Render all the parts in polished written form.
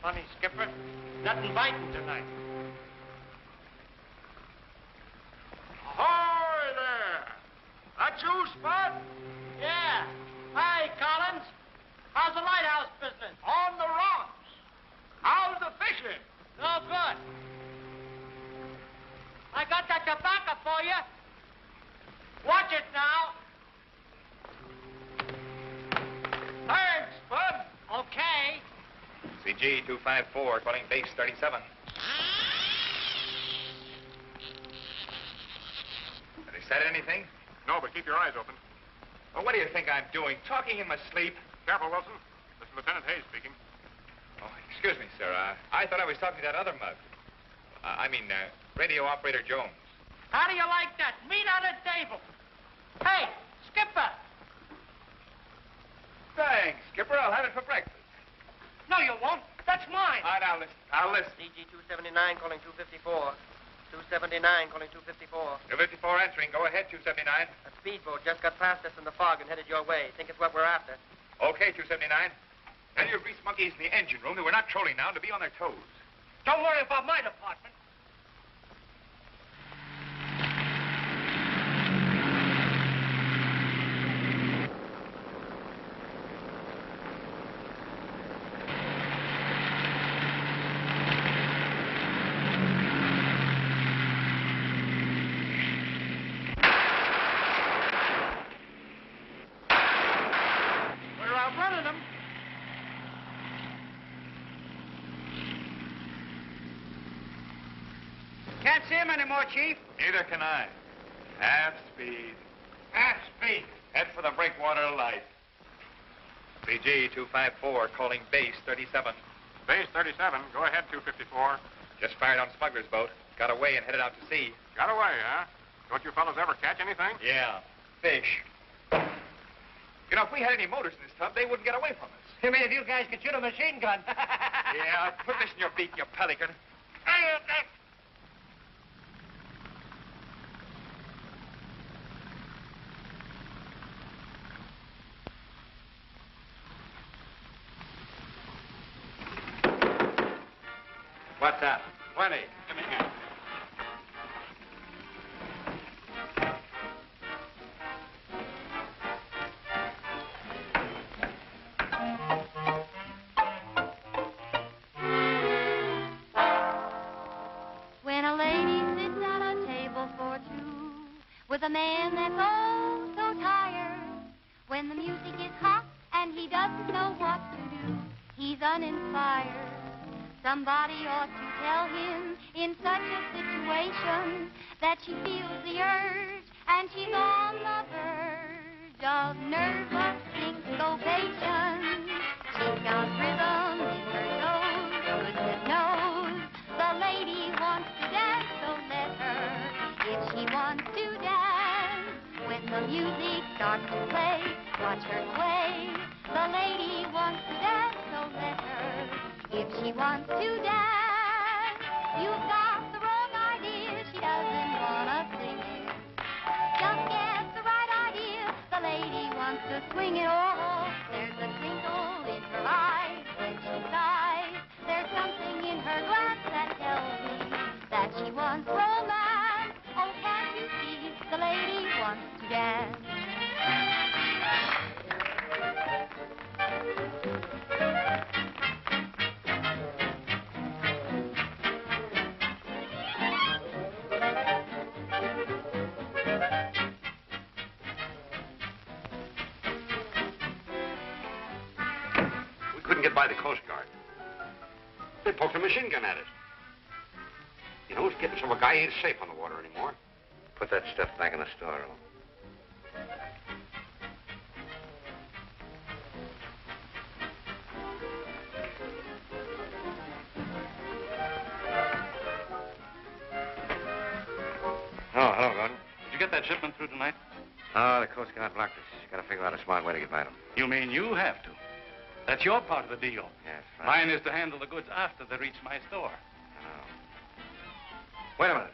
Funny, Skipper. Nothing biting tonight. Ahoy there! That you, Spud? Yeah. Hi, Collins. How's the lighthouse business? On the rocks. How's the fishing? No good. I got that tobacco for you. Watch it now. Thanks, Spud. Okay. CG 254, calling base 37. Have they said anything? No, but keep your eyes open. Well, what do you think I'm doing? Talking in my sleep? Careful, Wilson. This is Lieutenant Hayes speaking. Oh, excuse me, sir. I thought I was talking to that other mug. Radio operator Jones. How do you like that? Meat on the table. Hey, Skipper. Thanks, Skipper. I'll have it for breakfast. No, you won't. That's mine. All right, I'll listen. I'll listen. CG 279 calling 254. 279 calling 254. 254 answering. Go ahead, 279. A speedboat just got past us in the fog and headed your way. Think it's what we're after. Okay, 279. Tell your grease monkeys in the engine room that we're not trolling now to be on their toes. Don't worry about my department. Can't see him anymore, Chief. Neither can I. Half speed. Half speed. Head for the breakwater light. CG 254, calling base 37. Base 37. Go ahead, 254. Just fired on smuggler's boat. Got away and headed out to sea. Got away, huh? Don't you fellas ever catch anything? Yeah, fish. You know, if we had any motors in this tub, they wouldn't get away from us. You mean if you guys could shoot a machine gun? Yeah, put this in your beak, you pelican. What's that? 20. Give me a hand. When a lady sits at a table for two with a man that's oh so tired, when the music is hot and he doesn't know what to do, he's uninspired. Somebody ought to tell him in such a situation that she feels the urge and she's on the verge of nervous syncopation. She's got rhythm in her toes, goodness knows the lady wants to dance, so let her. If she wants to dance, when the music starts to play, watch her sway. The lady wants to dance, so let her. If she wants to dance, you've got the wrong idea. She doesn't want to sing it. Just get the right idea. The lady wants to swing it all. There's a twinkle in her eyes when she sighs. There's something in her glance that tells me that she wants romance. Oh, can't you see? The lady wants to dance. Couldn't get by the Coast Guard. They poked a machine gun at it. You know, it's getting so a guy ain't safe on the water anymore. Put that stuff back in the storeroom. Oh, hello, Gordon. Did you get that shipment through tonight? Oh, the Coast Guard blocked us. Got to figure out a smart way to get by them. You mean you have to? That's your part of the deal. Yes, right. Mine is to handle the goods after they reach my store. Oh. Wait a minute.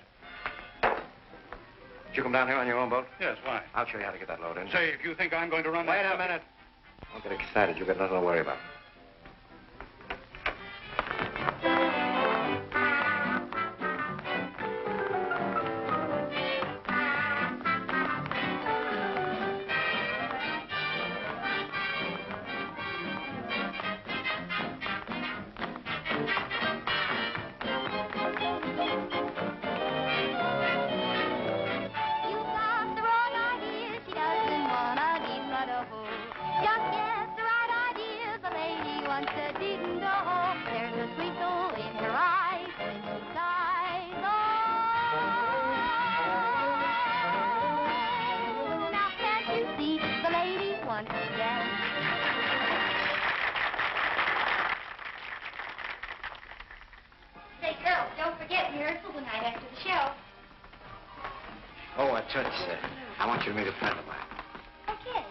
Did you come down here on your own boat? Yes, why? I'll show you how to get that load in. Say, if you think I'm going to run Wait that... a minute. Don't get excited. You've got nothing to worry about. you see, the ladies want to dance. Say, girls, don't forget rehearsal tonight after the show. Oh, Toots, I want you to meet a friend of mine. Okay.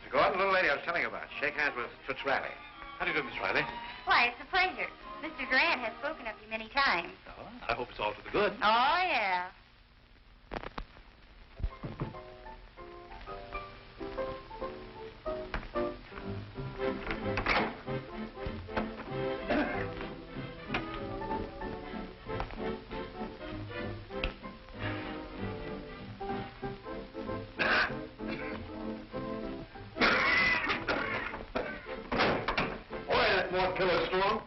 Mr. Gordon, little lady I was telling you about. Shake hands with Toots Riley. How do you do, Miss Riley? Why, it's a pleasure. Mr. Grant has spoken of you many times. Oh, I hope it's all to the good. Oh, yeah. More killer storm?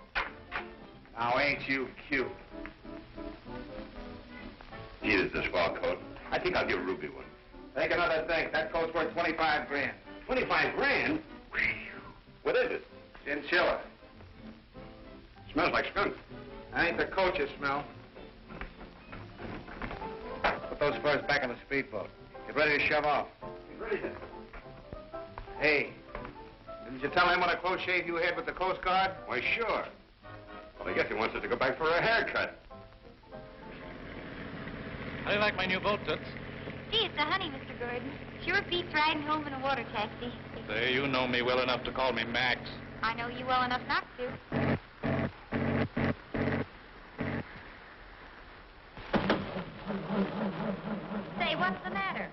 Now, ain't you cute? Here's the swell coat. I think I'll give Ruby one. Think another thing. That coat's worth 25 grand. 25 grand? What is it? Chinchilla. Smells like skunk. Ain't the coat you smell. Put those furs back in the speedboat. Get ready to shove off. Ready then. Hey, didn't you tell him what a close shave you had with the Coast Guard? Why, sure. Well, I guess he wants us to go back for a haircut. How do you like my new boat, Toots? Gee, it's a honey, Mr. Gordon. Sure beats riding home in a water taxi. Say, you know me well enough to call me Max. I know you well enough not to. Say, what's the matter?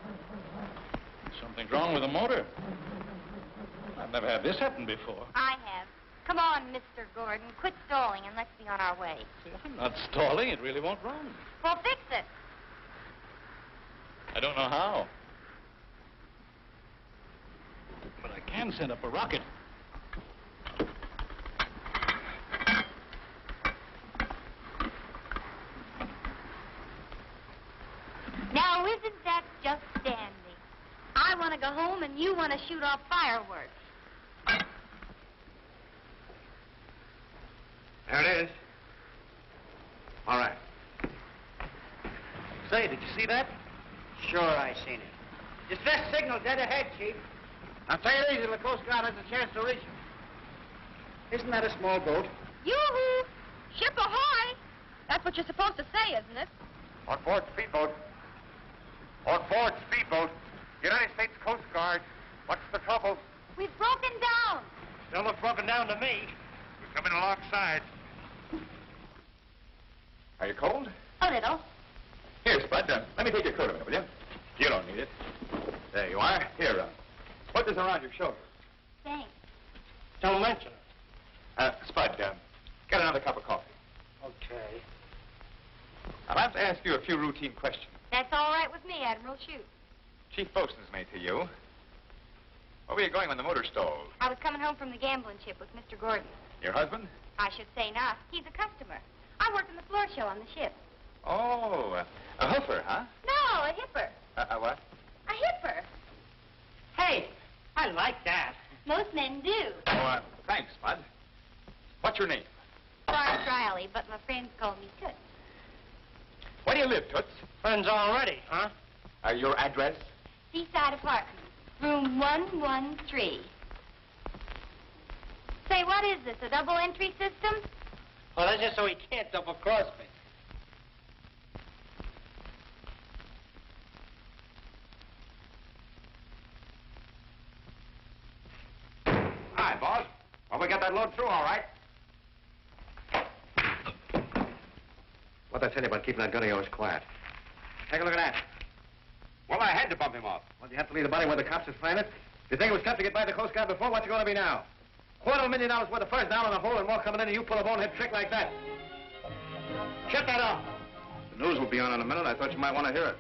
Something's wrong with the motor. I've never had this happen before. I have. Come on, Mr. Gordon. Quit stalling and let's be on our way. I'm not stalling. It really won't run. Well, fix it. I don't know how. But I can send up a rocket. Now, isn't that just dandy? I want to go home and you want to shoot off fireworks. There it is. All right. Say, did you see that? Sure, I seen it. Distress signal dead ahead, Chief. Now, take it easy. The Coast Guard has a chance to reach him. Isn't that a small boat? Yoo-hoo! Ship ahoy! That's what you're supposed to say, isn't it? On board speedboat. On board speedboat. United States Coast Guard. What's the trouble? We've broken down. Don't look broken down to me. We're coming alongside. Are you cold? A little. Here, Spud. Let me take your coat a minute, will you? You don't need it. There you are. Here, put this around your shoulders. Thanks. Don't mention it. Spud, get another cup of coffee. Okay. I'll have to ask you a few routine questions. That's all right with me, Admiral. Shoot. Chief Bosun's mate to you. Where were you going when the motor stalled? I was coming home from the gambling ship with Mr. Gordon. Your husband? I should say not. He's a customer. I worked in the floor show on the ship. Oh, a hoofer, huh? No, a hipper. A what? A hipper. Hey, I like that. Most men do. Oh, thanks, Spud. What's your name? Florence Riley, but my friends call me Toots. Where do you live, Toots? Friends already, huh? Your address? Seaside Apartments, room 113. Say, what is this, a double entry system? Well, that's just so he can't double-cross me. Hi, boss. Well, we got that load through all right. What'd I tell you about keeping that gun of yours quiet? Take a look at that. Well, I had to bump him off. Well, you have to leave the body where the cops would find it? You think it was tough to get by the Coast Guard before? What's it going to be now? $250,000 worth of furs down in the hole and more coming in, and you pull a bonehead trick like that. Shut that off. The news will be on in a minute. I thought you might want to hear it.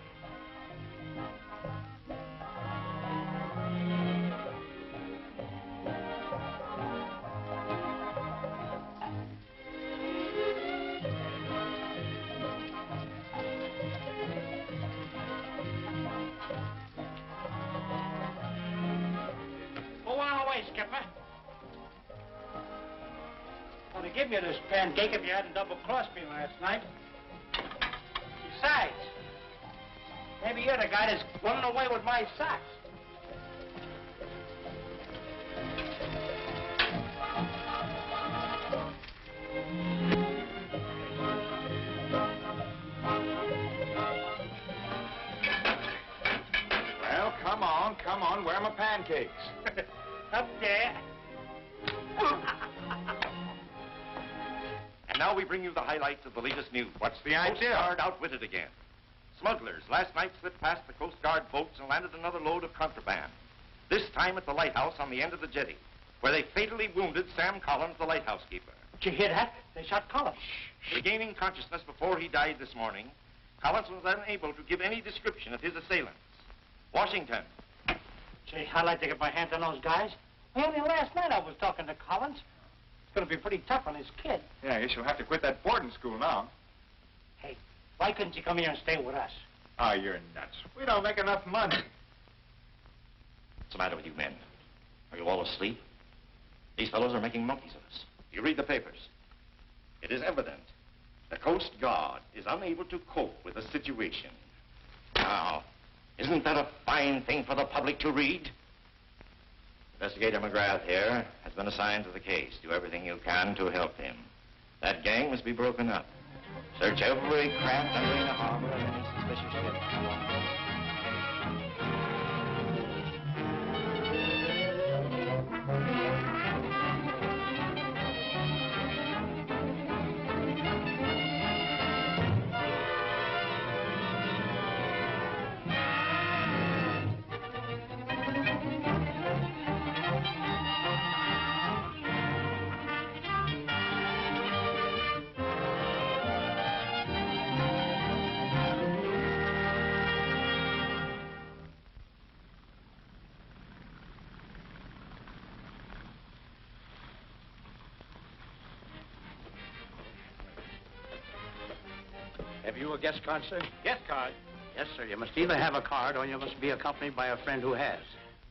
Go on away, Skipper. Well, to give you this pancake if you hadn't double-crossed me last night. Besides, Maybe you're the guy that's running away with my socks. Well, come on. Where are my pancakes? Up there. And now we bring you the highlights of the latest news. What's the Coast idea? Guard outwitted again. Smugglers last night slipped past the Coast Guard boats and landed another load of contraband. This time at the lighthouse on the end of the jetty, where they fatally wounded Sam Collins, the lighthouse keeper. Did you hear that? They shot Collins. Regaining consciousness before he died this morning, Collins was unable to give any description of his assailants. Washington. Gee, I'd like to get my hands on those guys. Only last night I was talking to Collins. It's going to be pretty tough on his kid. Yeah, I guess you'll have to quit that boarding school now. Hey, why couldn't you come here and stay with us? Oh, you're nuts. We don't make enough money. What's the matter with you men? Are you all asleep? These fellows are making monkeys of us. You read the papers. It is evident the Coast Guard is unable to cope with the situation. Now, isn't that a fine thing for the public to read? Investigator McGrath here has been assigned to the case. Do everything you can to help him. That gang must be broken up. Search every craft entering the harbor of any suspicious ship. Come on. Have you a guest card, sir? Guest card? Yes, sir. You must either have a card or you must be accompanied by a friend who has.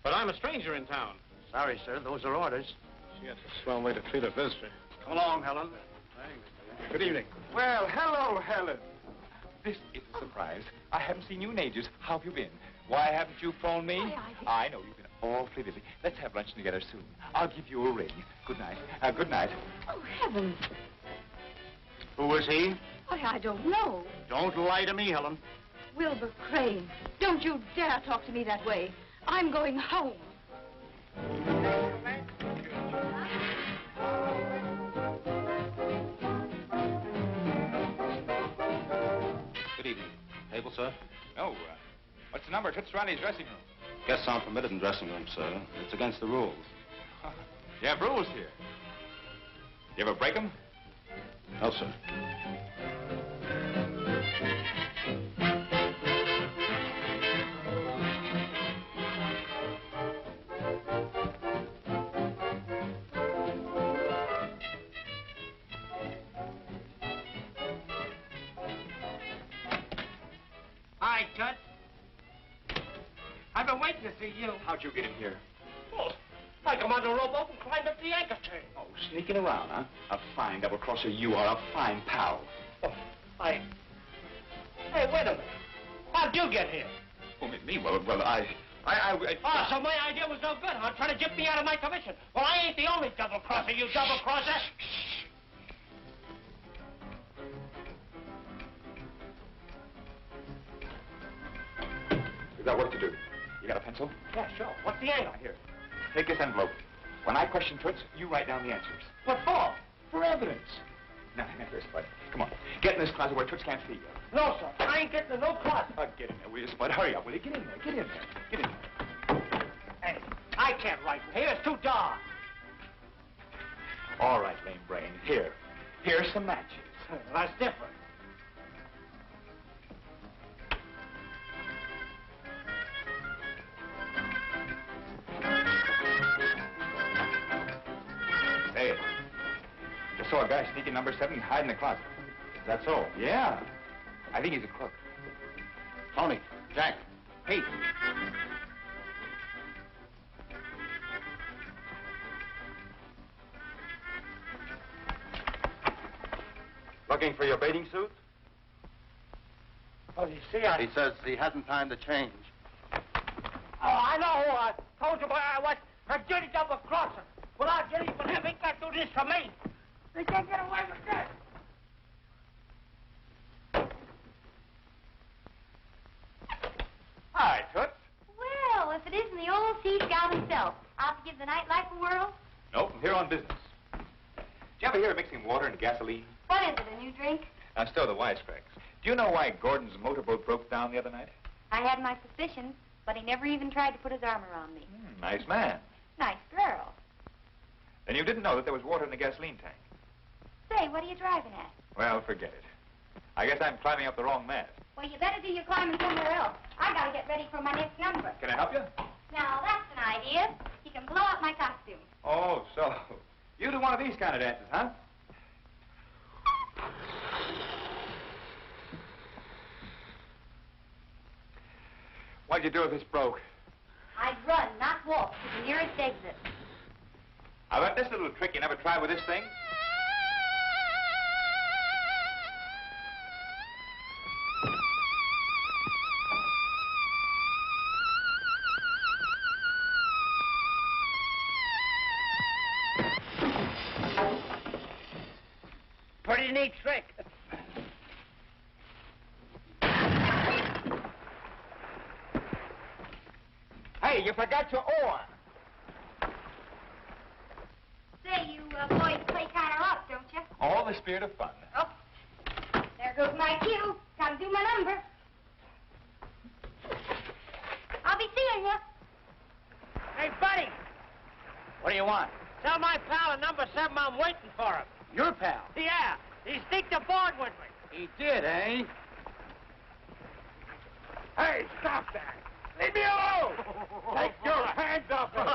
But I'm a stranger in town. Sorry, sir. Those are orders. Gee, that's a swell way to treat a visitor. Come along, Helen. Good evening. Well, hello, Helen. This is a surprise. I haven't seen you in ages. How have you been? Why haven't you phoned me? I know you've been awfully busy. Let's have lunch together soon. I'll give you a ring. Good night. Good night. Oh, heavens. Who was he? I don't know. Don't lie to me, Helen. Wilbur Crane. Don't you dare talk to me that way. I'm going home. Good evening. Table, sir? No. What's the number? Toots Ronnie's dressing room. Guests aren't permitted in dressing rooms, sir. It's against the rules. You have rules here. You ever break them? No, sir. Hi, Tut. I've been waiting to see you. How'd you get in here? Well, I come on the rowboat and climbed up the anchor chain. Oh, sneaking around, huh? A fine double-crosser you are, a fine pal. Oh, Hey, wait a minute. How'd you get here? Oh, me? Well, I... Oh, so my idea was no good, huh? Trying to gyp me out of my commission. Well, I ain't the only double-crosser, you double-crosser. We've got work to do. You got a pencil? Yeah, sure. What's the angle? Here. Take this envelope. When I question Toots, you write down the answers. What for? For evidence. Now, here, Spud. Come on. Get in this closet where Toots can't see you. No, sir. I ain't getting in no closet. Get in there, will you, Spud? Hurry up, will you? Get in there. Get in there. Get in there. Hey, I can't write in here. It's too dark. All right, lame brain. Here. Here's some matches. That's different. Say it. Just saw a guy sneaking number 7 and hide in the closet. Is that so? Yeah. I think he's a crook. Tony, Jack, Pete. Looking for your bathing suit? Oh, you see, He says he hasn't time to change. Oh, I know. I told you I was a dirty double-crosser. Without getting for him, he can't do this for me. They can't get away with this. Hi, Toots. Well, if it isn't the old sea scout himself, out to give the nightlife a whirl. Nope, I'm here on business. Did you ever hear of mixing water and gasoline? What is it, a new drink? Now, still the wisecracks. Do you know why Gordon's motorboat broke down the other night? I had my suspicions, but he never even tried to put his arm around me. Nice man. Nice girl. Then you didn't know that there was water in the gasoline tank. Say, what are you driving at? Well, forget it. I guess I'm climbing up the wrong mast. Well, you better do your climbing somewhere else. I gotta get ready for my next number. Can I help you? Now, that's an idea. You can blow up my costume. Oh, so you do one of these kind of dances, huh? What'd you do if this broke? I'd run, not walk, to the nearest exit. I bet this little trick you never tried with this thing. Pretty neat trick. Hey, you forgot your oar. Say, you boys play kind of rough, don't you? All the spirit of fun. Oh, there goes my cue. Gotta do my number. I'll be seeing you. Hey, buddy, What do you want? tell my pal at number 7 I'm waiting for him. Your pal. Yeah, he sneaked aboard with me. He did, eh? Hey, stop that! Leave me alone! Take your hands off it!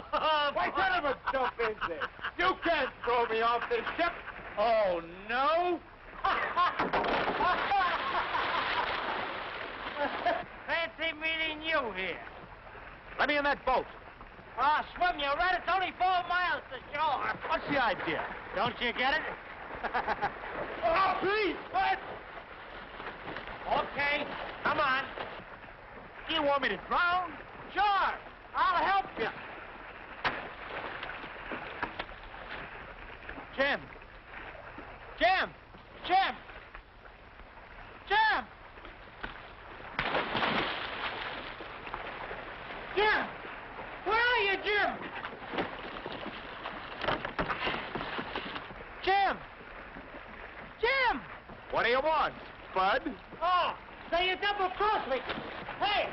What kind of a dump is this? You can't throw me off this ship! Oh, no? Fancy meeting you here. Let me in that boat. I'll swim you right. It's only 4 miles to shore. What's the idea? Don't you get it? Oh, please! What? Okay, come on. You want me to drown? Sure, I'll help you. Jim! Jim! Jim! Jim! Jim! Where are you, Jim? Jim! Jim! What do you want, Spud? Oh, so you double-crossed me. Hey!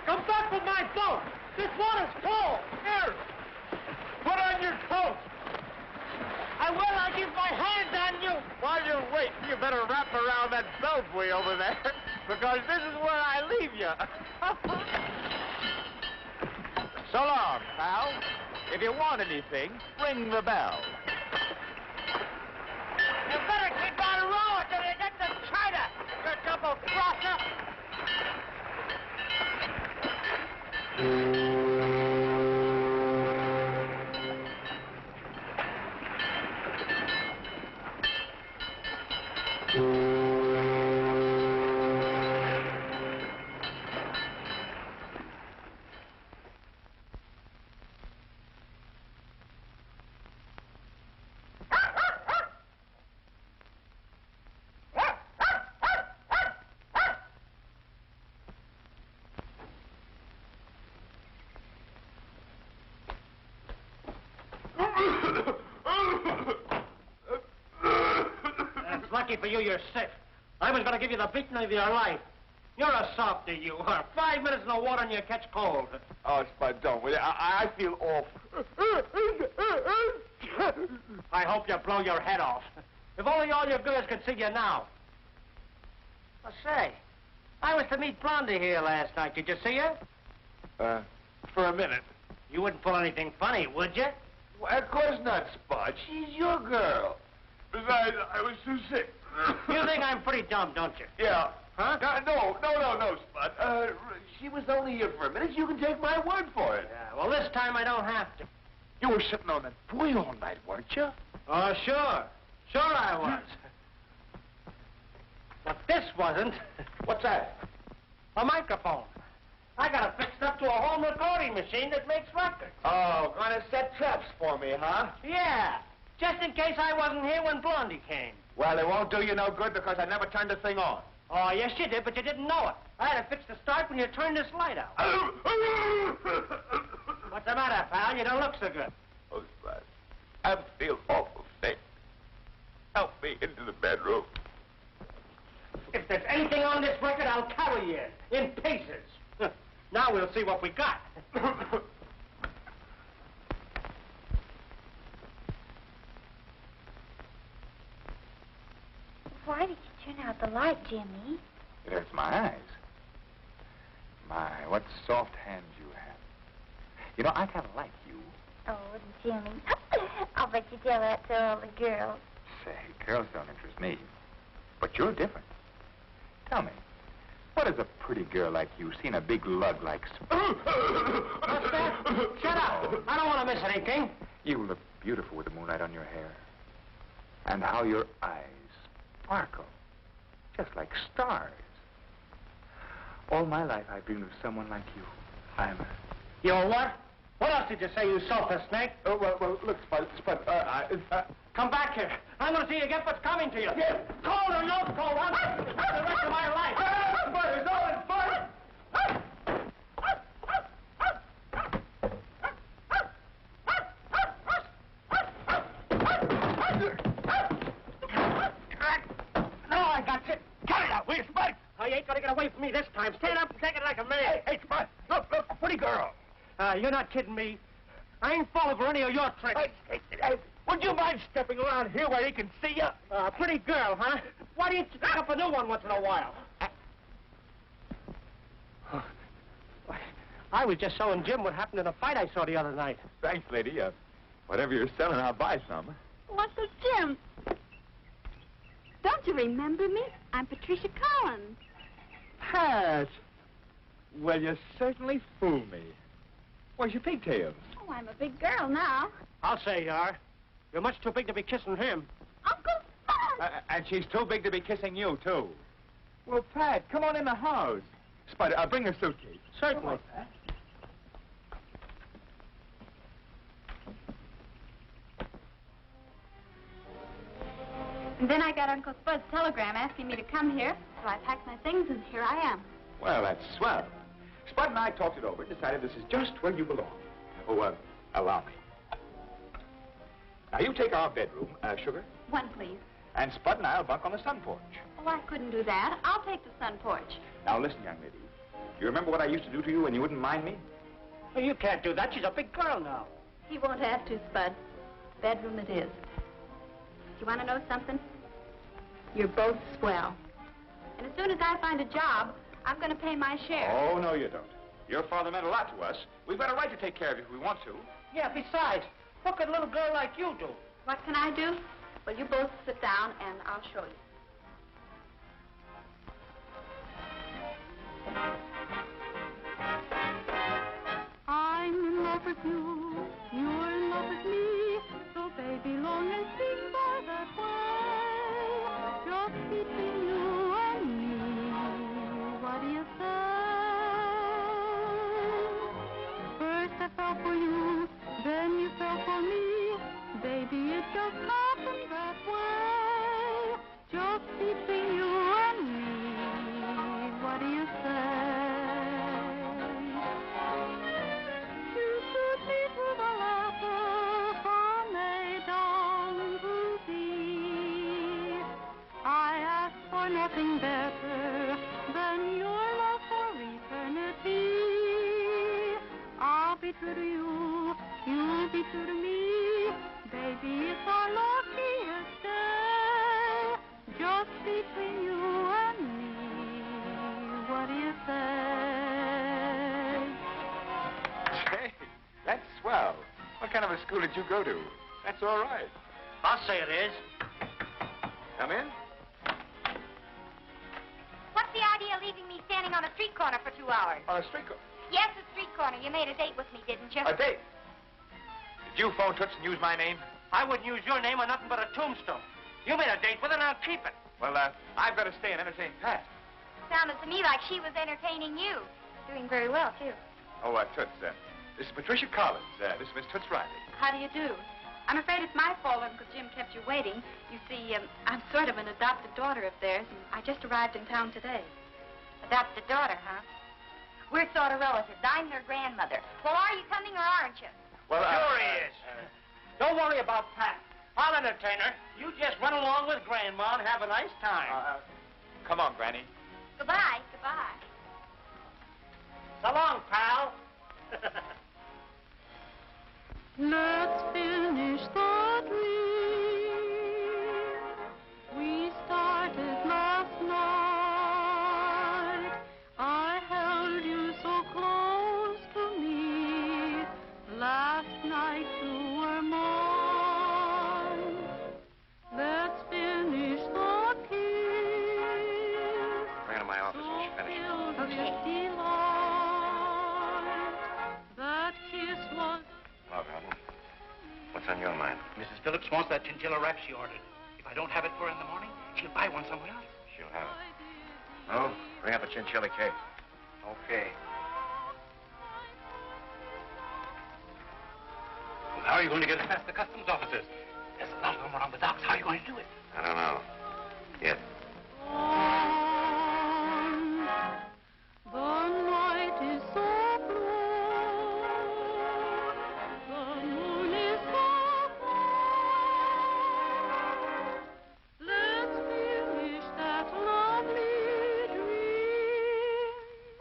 Come back with my boat. This water's cold. Here! Put on your coat! I will. I'll give my hands on you. While you're waiting, you better wrap around that belfry over there, because this is where I leave you. So long, pal. If you want anything, ring the bell. You better keep on rowing till you get to China, you double-crosser. It's lucky for you you're sick. I was going to give you the beating of your life. You're a softy, you are. 5 minutes in the water and you catch cold. Oh, Spud, don't, will you? I feel awful. I hope you blow your head off. If only all your girls could see you now. Well, say, I was to meet Blondie here last night. Did you see her? For a minute. You wouldn't pull anything funny, would you? Well, of course not, Spud. She's your girl. Besides, I was too sick. You think I'm pretty dumb, don't you? Yeah. Huh? No, Spud. She was only here for a minute. You can take my word for it. Yeah, well, this time I don't have to. You were sitting on that buoy all night, weren't you? Oh, sure. Sure I was. But this wasn't. What's that? A microphone. I got it fixed up to a home recording machine that makes records. Oh, gonna set traps for me, huh? Yeah, just in case I wasn't here when Blondie came. Well, it won't do you no good because I never turned the thing on. Oh, yes, you did, but you didn't know it. I had it fixed to start when you turned this light out. What's the matter, pal? You don't look so good. Oh, Spud, I feel awful sick. Help me into the bedroom. If there's anything on this record, I'll carry you in pieces. Now we'll see what we got. Why did you turn out the light, Jimmy? It hurts my eyes. My, what soft hands you have. You know, I kind of like you. Oh, Jimmy. I'll bet you tell that to all the girls. Say, girls don't interest me. But you're different. Tell me, what has a pretty girl like you seen a big lug like... What's that? Shut up. I don't want to miss anything. You look beautiful with the moonlight on your hair. And how your eyes sparkle. Just like stars. All my life I've dreamed of someone like you. You what? What else did you say, you sulphur snake? Well, look, Spud, Come back here. I'm going to see you get what's coming to you. Yeah. Cold or no cold, I'm the rest of my life. Spud, it's all in fun. No, I got you. Cut it out, will you, Spud? Oh, you ain't going to get away from me this time. Stand up and take it like a man. Hey, Spud, look, a pretty girl. You're not kidding me. I ain't falling for any of your tricks. Would you mind stepping around here where he can see you? Pretty girl, huh? Why don't you pick up a new one once in a while? I was just showing Jim what happened in a fight I saw the other night. Thanks, lady. Whatever you're selling, I'll buy some. Uncle Jim. Don't you remember me? I'm Patricia Collins. Pat! Well, you certainly fool me. Where's your pigtails? Oh, I'm a big girl now. I'll say you are. You're much too big to be kissing him. Uncle Spud! And she's too big to be kissing you, too. Well, Pat, come on in the house. Spud, bring your suitcase. Certainly. And then I got Uncle Spud's telegram asking me to come here, so I packed my things, and here I am. Well, that's swell. Spud and I talked it over and decided this is just where you belong. Oh, allow me. Now, you take our bedroom, Sugar. One, please. And Spud and I'll bunk on the sun porch. Oh, I couldn't do that. I'll take the sun porch. Now, listen, young lady. You remember what I used to do to you when you wouldn't mind me? Well, you can't do that. She's a big girl now. He won't have to, Spud. Bedroom it is. You want to know something? You're both swell. And as soon as I find a job, I'm going to pay my share. Oh, no, you don't. Your father meant a lot to us. We've got a right to take care of you if we want to. Yeah, besides, what could a little girl like you do? What can I do? Well, you both sit down, and I'll show you. I'm in love with you, you're in love with me, so baby, long and sing by that way, just between you and me, what do you say? First I fell for you, then you fell for me, baby, it just happened that way, just between you and me, what do you say? Nothing better than your love for eternity. I'll be true to you, you'll be true to me. Baby, it's our luckiest day, just between you and me. What do you say? Hey, that's swell. What kind of a school did you go to? That's all right. I'll say it is. Come in. What's the idea of leaving me standing on a street corner for 2 hours? On a street corner. Yes, a street corner. You made a date with me, didn't you? A date? Did you phone Toots and use my name? I wouldn't use your name on nothing but a tombstone. You made a date with her, now keep it. Well, I've got to stay and entertain Pat. Sounded to me like she was entertaining you. Doing very well, too. Oh, Toots, this is Patricia Collins. This is Miss Toots Riley. How do you do? I'm afraid it's my fault Uncle Jim kept you waiting. You see, I'm sort of an adopted daughter of theirs, and I just arrived in town today. Adopted daughter, huh? We're sort of relatives. I'm their grandmother. Well, are you coming or aren't you? Well, sure he is. Don't worry about Pat. I'll entertain her. You just run along with Grandma and have a nice time. Come on, Granny. Goodbye. Goodbye. So long, pal. Let's finish the dream we started last night. I held you so close to me. Last night you were mine. Let's finish the kiss. Bring her to my office when she finishes. Okay. That kiss was... Hello, Gordon. What's on your mind? Mrs. Phillips wants that chinchilla wrap she ordered. If I don't have it for her in the morning, she'll buy one somewhere else. She'll have it. Oh, bring up a chinchilla cake. Okay. Well, how are you going to get it past the customs officers? There's a lot of them around the docks. How are you going to do it? I don't know. Yet. The night is so blue, the moon is so bright. Let's finish that lovely dream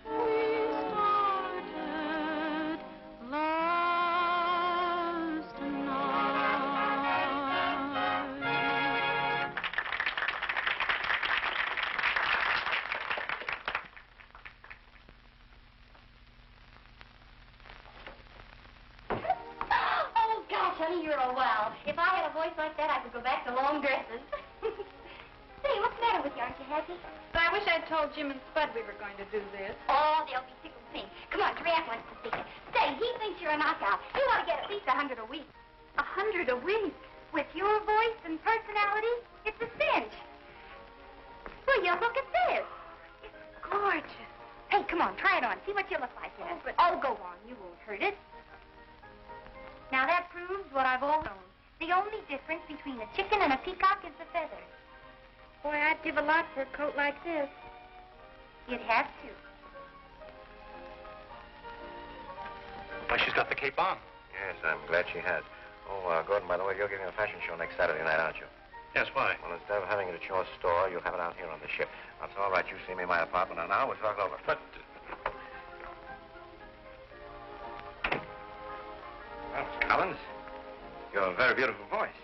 we started last night. Oh, gosh, honey, you're a wow. If I had a voice like that, I could go back to long dresses. Say, what's the matter with you? Aren't you happy? But I wish I'd told Jim and Spud we were going to do this. Oh, they'll be tickled pink. Come on, Giraffe wants to see you. Say, he thinks you're a knockout. You ought to get at least 100 a week. 100 a week. With your voice and personality, it's a cinch. Will you look at this? It's gorgeous. Hey, come on, try it on. See what you look like in it. Oh, go on. You won't hurt it. Now, that proves what I've always known. The only difference between a chicken and a peacock is the feathers. Boy, I'd give a lot for a coat like this. You'd have to. Why, she's got the cape on. Yes, I'm glad she has. Oh, Gordon, by the way, you're giving a fashion show next Saturday night, aren't you? Yes, why? Well, instead of having it at your store, you'll have it out here on the ship. That's all right. You see me in my apartment, and now we'll talk over. But... Well, Miss Collins, you have a very beautiful voice.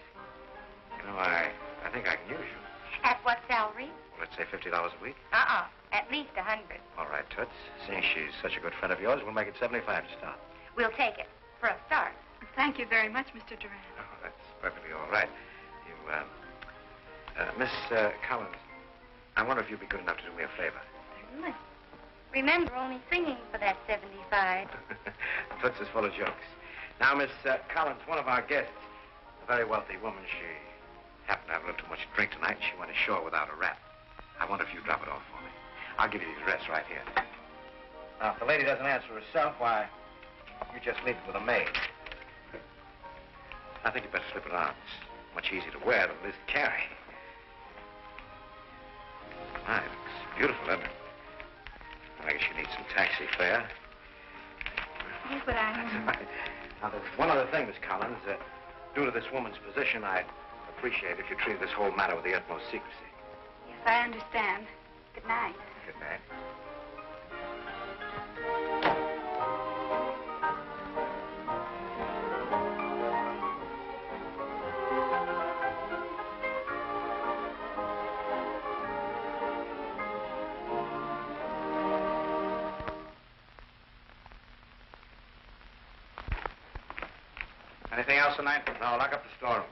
You know, I think I can use you. At what salary? Let's say $50 a week. At least 100. All right, Toots. Seeing she's such a good friend of yours, we'll make it 75 to start. We'll take it. For a start. Thank you very much, Mr. Durant. Oh, that's perfectly all right. You, Miss Collins, I wonder if you'd be good enough to do me a favor. Certainly. Remember, only singing for that 75. Toots is full of jokes. Now, Miss Collins, one of our guests, a very wealthy woman, she happened to have a little too much to drink tonight, and she went ashore without a wrap. I wonder if you drop it off for me. I'll give you the address right here. Now, if the lady doesn't answer herself, why, you just leave it with a maid. I think you'd better slip it on. It's much easier to wear than it is to carry. My, it looks beautiful, doesn't it? I guess you need some taxi fare. Yes, but That's all right. Now, there's one other thing, Miss Collins. Due to this woman's position, I'd appreciate if you treated this whole matter with the utmost secrecy. Yes, I understand. Good night. Good night. Anything else tonight? No, lock up the storeroom.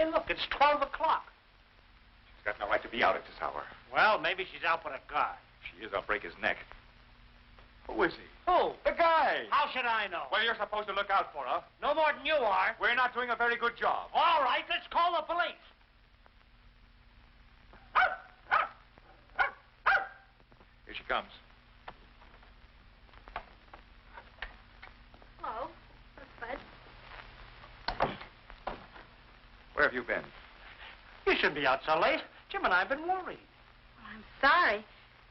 Hey, look, it's 12 o'clock. She's got no right to be out at this hour. Well, maybe she's out with a guy. If she is, I'll break his neck. Who is he? Who? The guy. How should I know? Well, you're supposed to look out for her. No more than you are. We're not doing a very good job. All right, let's call the police. Here she comes. Hello. That's Bud. Where have you been? You shouldn't be out so late. Jim and I have been worried. Well, I'm sorry,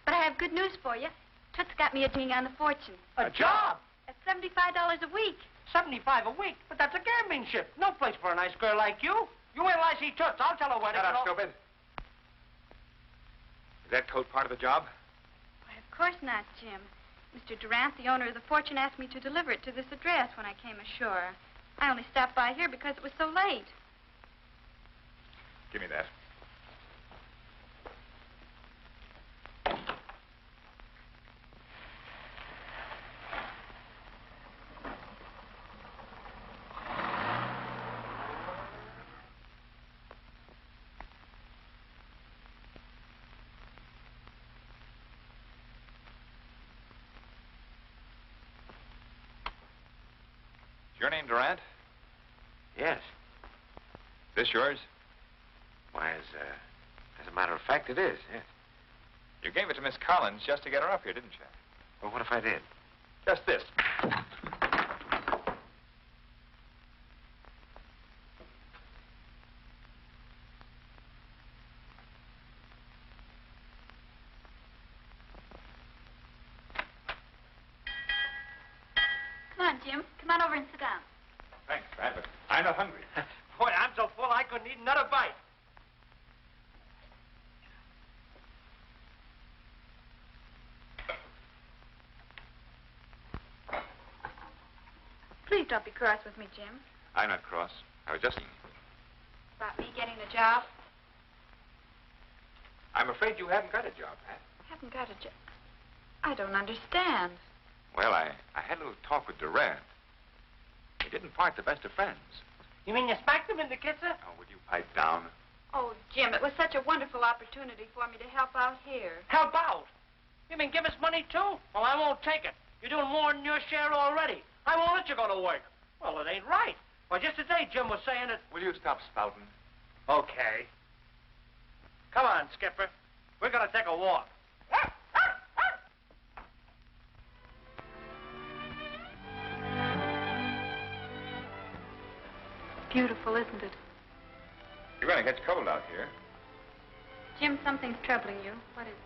but I have good news for you. Toots got me a ding on the fortune. A job? At $75 a week. 75 a week? But that's a gambling ship. No place for a nice girl like you. You wait till I see Toots. I'll tell her where to Shut go. up, stupid. Is that coat part of the job? Why, of course not, Jim. Mr. Durant, the owner of the fortune, asked me to deliver it to this address when I came ashore. I only stopped by here because it was so late. Give me that. Your name Durant? Yes. Is this yours? Why, as a matter of fact, it is, yes. You gave it to Miss Collins just to get her up here, didn't you? Well, what if I did? Just this. Come on, Jim. Come on over and sit down. Thanks, Pat, but I'm not hungry. Boy, I'm so full I couldn't eat another bite. Please don't be cross with me, Jim. I'm not cross. I was just... About me getting a job. I'm afraid you haven't got a job, Pat. Haven't got a job. I don't understand. Well, I had a little talk with Durant. We didn't part the best of friends. You mean you smacked him in the kisser? Oh, would you pipe down? Oh, Jim, it was such a wonderful opportunity for me to help out here. Help out? You mean give us money, too? Well, I won't take it. You're doing more than your share already. I won't let you go to work. Well, it ain't right. Well, just today, Jim was saying that... Will you stop spouting? Okay. Come on, Skipper. We're going to take a walk. Beautiful, isn't it? You're going to get cold out here. Jim, something's troubling you. What is it?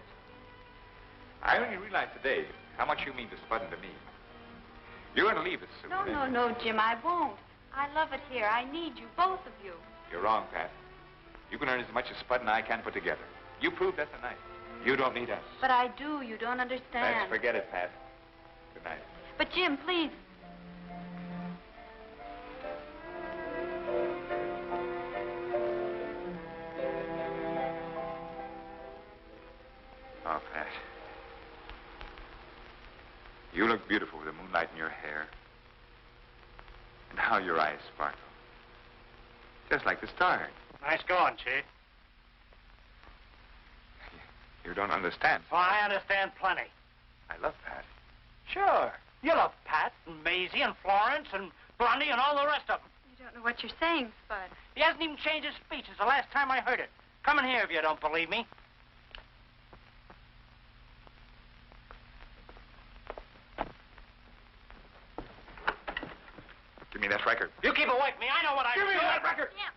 I only realized today how much you mean to Spud and to me. You're going to leave us soon. No, Jim, I won't. I love it here. I need you, both of you. You're wrong, Pat. You can earn as much as Spud and I can put together. You proved that tonight. You don't need us. But I do. You don't understand. Let's forget it, Pat. Good night. But, Jim, please. Oh, Pat. You look beautiful with the moonlight in your hair. And how your eyes sparkle. Just like the stars. Nice going, Chief. You don't understand. Oh, I understand plenty. I love Pat. Sure. You love Pat and Maisie and Florence and Blondie and all the rest of them. You don't know what you're saying, Spud. He hasn't even changed his speech since the last time I heard it. Come in here if you don't believe me. Give me that record. You keep away from me. I know what I'm doing. Give me that record. Yeah.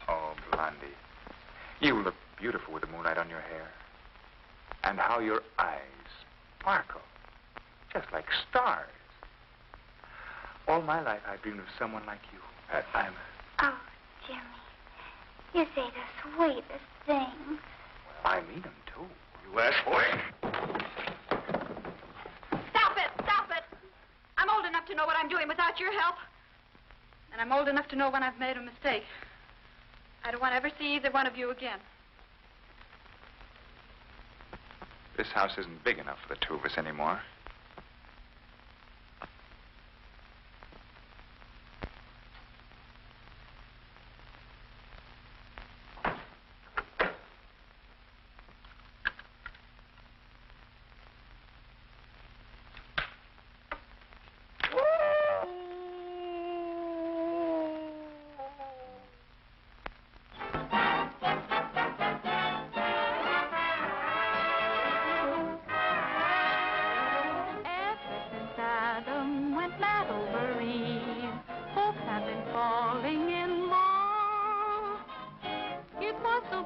Oh, Blondie. You look beautiful with the moonlight on your hair. And how your eyes sparkle. Just like stars. All my life I've dreamed of someone like you. Pat, I'm... Oh, Jimmy. You say the sweetest things. Well, I mean them, too. You ass boy. Stop it! Stop it! I'm old enough to know what I'm doing without your help. And I'm old enough to know when I've made a mistake. I don't want to ever see either one of you again. This house isn't big enough for the two of us anymore.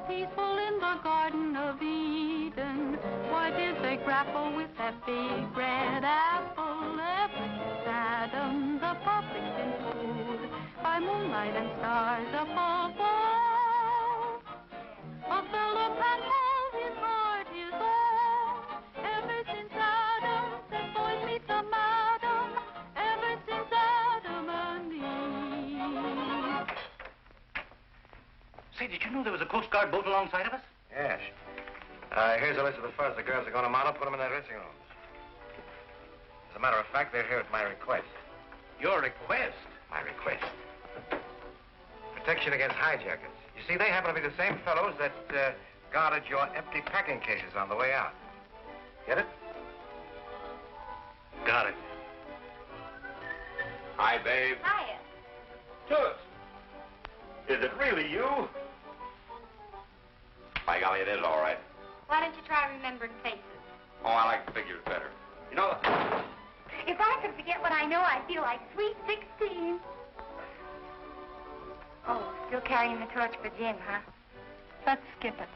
peaceful in the Garden of Eden. Why did they grapple with that big red apple? Ever since Adam, the public's been fooled by moonlight and stars above all. A fellow can hold his heart his own. Ever since Adam said, boys meet the madam. Ever since Adam and Eve. Say, did you know there was a Coast Guard boat alongside of us? Yes. Here's a list of the fellas the girls are going to mount up. Put them in their dressing rooms. As a matter of fact, they're here at my request. Your request? My request. Protection against hijackers. You see, they happen to be the same fellows that guarded your empty packing cases on the way out. Get it? Got it. Hi, babe. Hiya. Toots. Is it really you? By golly, it is all right. Why don't you try remembering faces? Oh, I like figures better. You know, If I could forget what I know, I'd feel like sweet 16. Oh, still carrying the torch for Jim, huh? Let's skip it.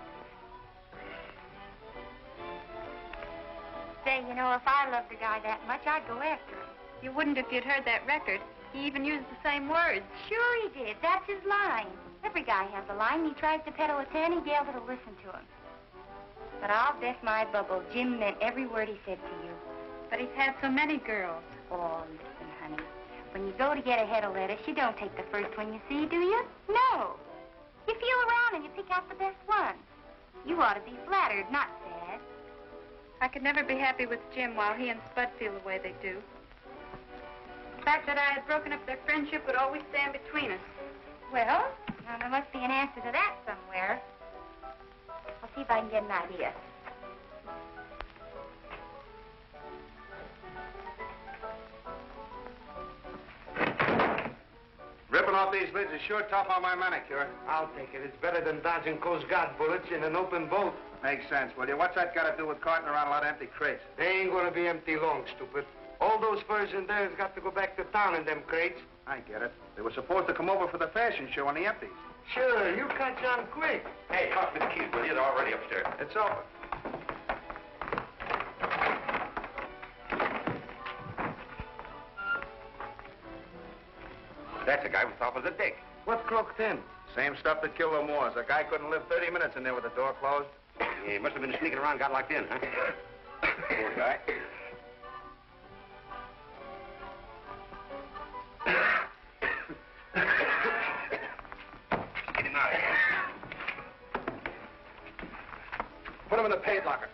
Say, you know, if I loved a guy that much, I'd go after him. You wouldn't if you'd heard that record. He even used the same words. Sure he did. That's his line. Every guy has a line. He tries to peddle a 10, he'd be able to listen to him. But I'll bet my bubble Jim meant every word he said to you. But he's had so many girls. Oh, listen, honey. When you go to get a head of lettuce, you don't take the first one you see, do you? No. You feel around and you pick out the best one. You ought to be flattered, not sad. I could never be happy with Jim while he and Spud feel the way they do. The fact that I had broken up their friendship would always stand between us. Well, now there must be an answer to that somewhere. I'll see if I can get an idea. Ripping off these lids is sure tough on my manicure. I'll take it. It's better than dodging Coast Guard bullets in an open boat. Makes sense, will you? What's that got to do with carting around a lot of empty crates? They ain't gonna be empty long, stupid. All those furs in there has got to go back to town in them crates. I get it. They were supposed to come over for the fashion show on the empties. Sure, you catch on quick. hey, toss me the keys, will you? They're already upstairs. It's open. That's the guy we thought was a dick. What croaked him? Same stuff that killed the Moors. A guy couldn't live 30 minutes in there with the door closed. Yeah, he must have been sneaking around, got locked in, huh? Poor guy. Get him out of here. Put him in the paint locker.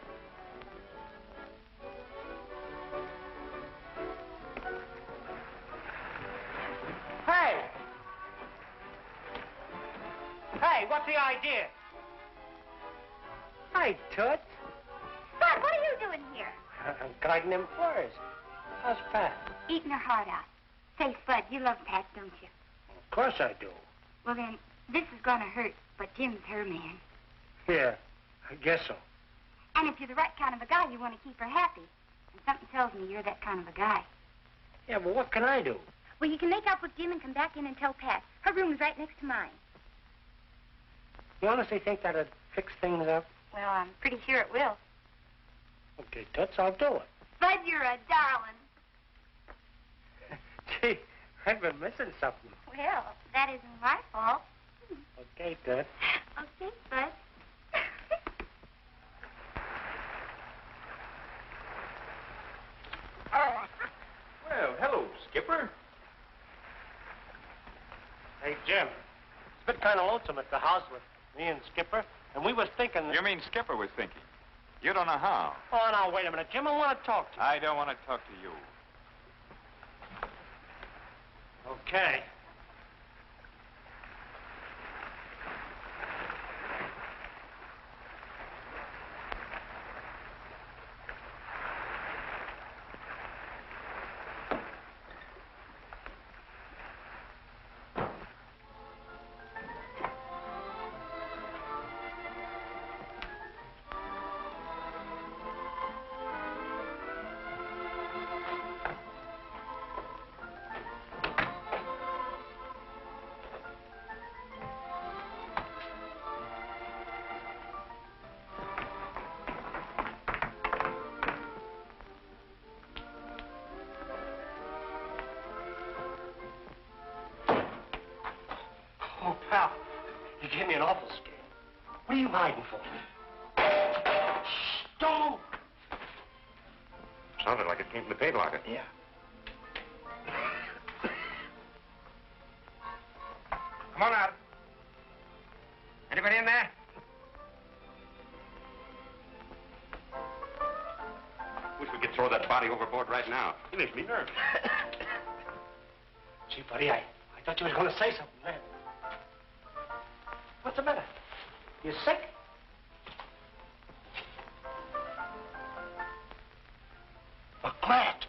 Hey! Hey, what's the idea? Hi, Toots. Spud, what are you doing here? I'm guarding them furs. How's Pat? Eating her heart out. Say, Spud, you love Pat, don't you? Of course I do. Well, then, this is gonna hurt, but Jim's her man. Yeah, I guess so. And if you're the right kind of a guy, you want to keep her happy. And something tells me you're that kind of a guy. Yeah, but what can I do? Well, you can make up with Jim and come back in and tell Pat. Her room's right next to mine. You honestly think that'd fix things up? Well, I'm pretty sure it will. Okay, Toots, I'll do it. Spud, you're a darling. Gee, I've been missing something. Well, that isn't my fault. Okay, Toots. Okay, Spud. Well, hello, Skipper. Hey, Jim. It's been kind of lonesome at the house with me and Skipper, and we was thinking that... You mean Skipper was thinking? You don't know how. Oh, now, wait a minute, Jim. I want to talk to you. I don't want to talk to you. Okay. you hiding for? Shh, don't move. Sounded like it came from the paint locker. Yeah. Come on out. Anybody in there? Wish we could throw that body overboard right now. It makes me nervous. Gee, buddy, I thought you was going to say something then. What's the matter? You sick? A Grant.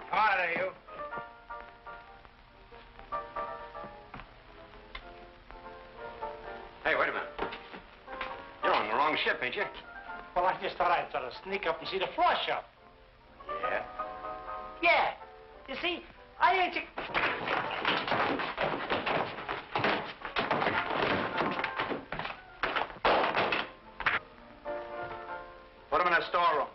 Come on there, you. Hey, wait a minute. You're on the wrong ship, ain't you? Well, I just thought I'd sort of sneak up and see the floor show. Yeah? Yeah. You see, I ain't... Put him in a storeroom.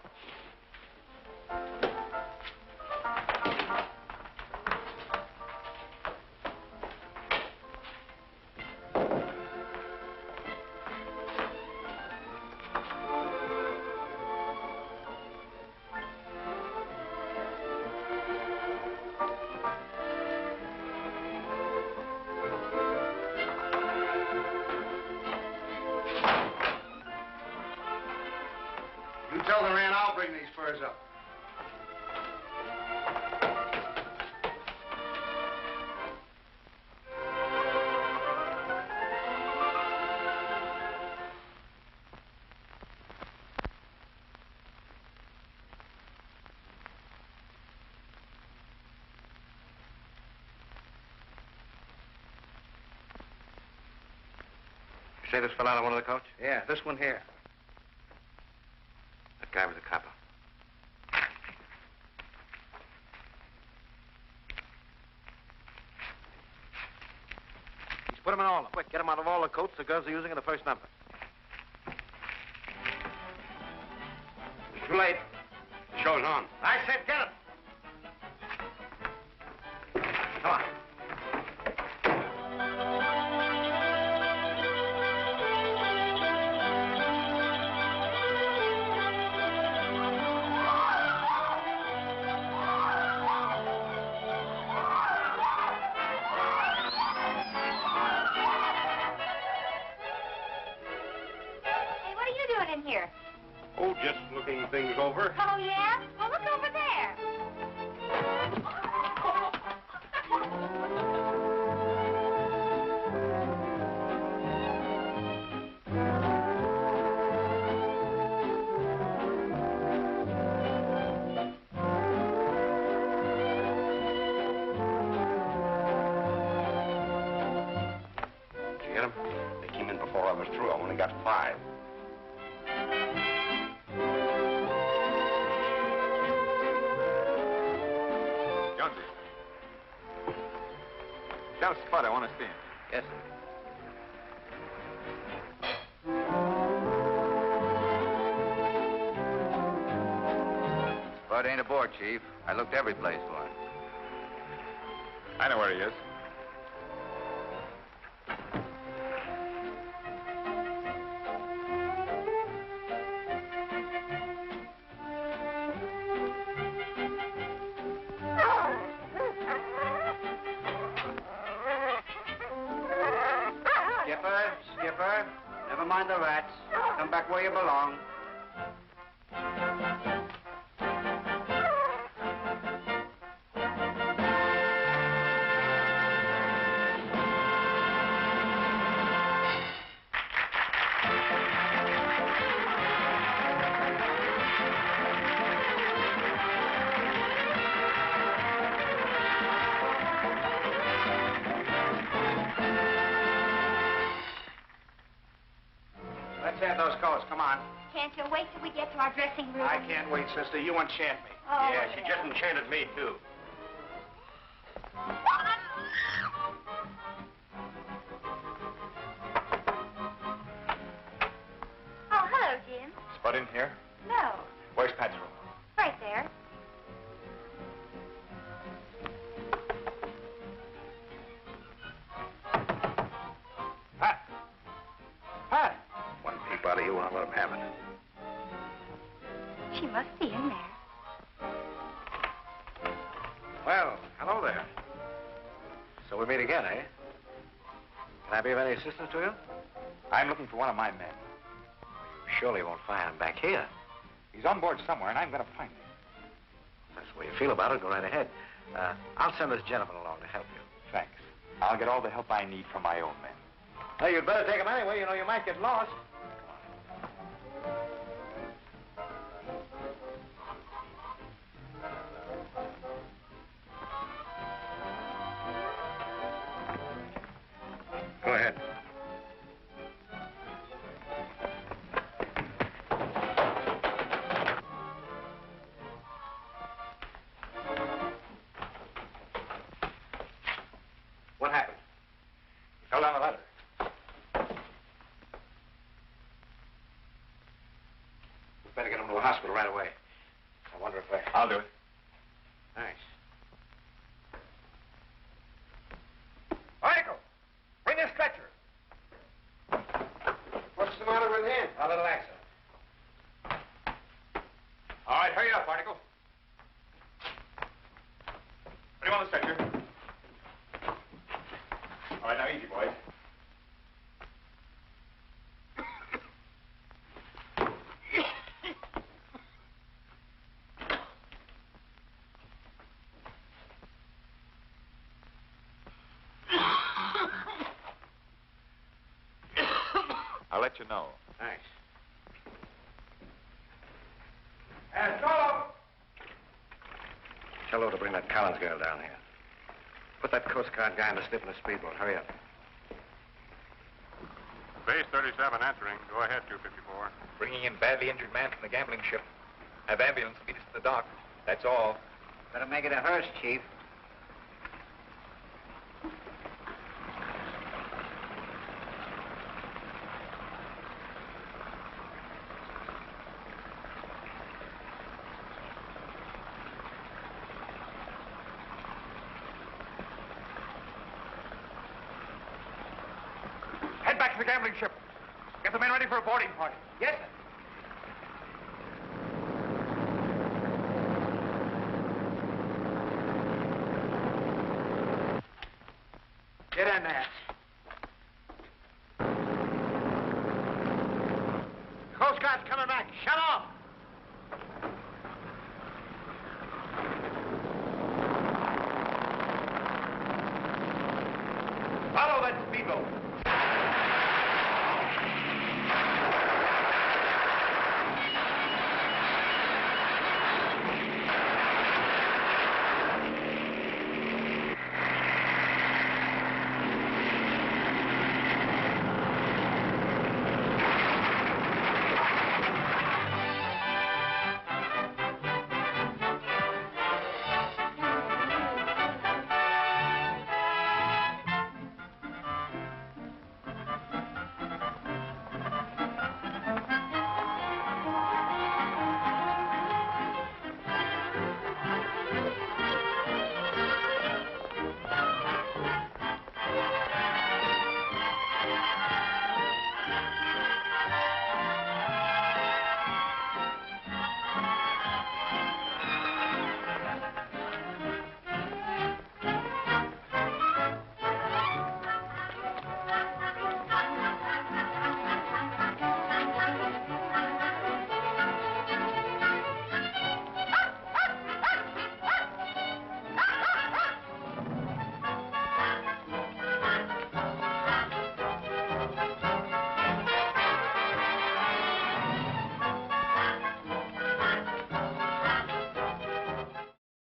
You tell the man I'll bring these furs up. You say this fell out of one of the coach? Yeah, this one here. That guy was a copper. Put him in all of them. Quick, get him out of all the coats the girls are using in the first number. It's too late. The show's on. I said get him. Come on. Hey, what are you doing in here? Oh, just looking things over. Oh, yeah? Well, look over there. Did you get them? They came in before I was through. I only got 5. Jonesy. Tell Spud I want to see him. Yes, sir. Spud ain't aboard, Chief. I looked every place for him. I know where he is. Skipper, never mind the rats. Come back where you belong. Let's have those coats. Come on. Can't you wait till we get to our dressing room? I can't wait, sister. You enchant me. Oh, Yeah, she just enchanted me, too. Oh, hello, Jim. Spud in here? No. Where's Pat's room? Right there. have it. She must be in there. Well, hello there. So we meet again, eh? Can I be of any assistance to you? I'm looking for one of my men. You surely won't find him back here. He's on board somewhere, and I'm going to find him. That's the way you feel about it. Go right ahead. I'll send this gentleman along to help you. Thanks. I'll get all the help I need from my own men. Hey, you'd better take him anyway. You know, you might get lost. Go ahead. What happened? He fell down the ladder. We better get him to a hospital right away. I wonder if they... I'll do it. Thanks. Michael, bring a stretcher. What's the matter with him? A little accident. All right, hurry up, Article. Put him on the stretcher. All right, now easy, boys. I'll let you know. Thanks. And Solo! Tell her to bring that Collins girl down here. Put that Coast Guard guy in the slip in the speedboat. Hurry up. Base 37 answering. Go ahead, 254. Bringing in badly injured man from the gambling ship. Have ambulance meet us to the dock. That's all. Better make it a hearse, Chief. Head back to the gambling ship. Get the men ready for a boarding party. Yes, sir. Get in there. Coast Guard's coming back. Shut off.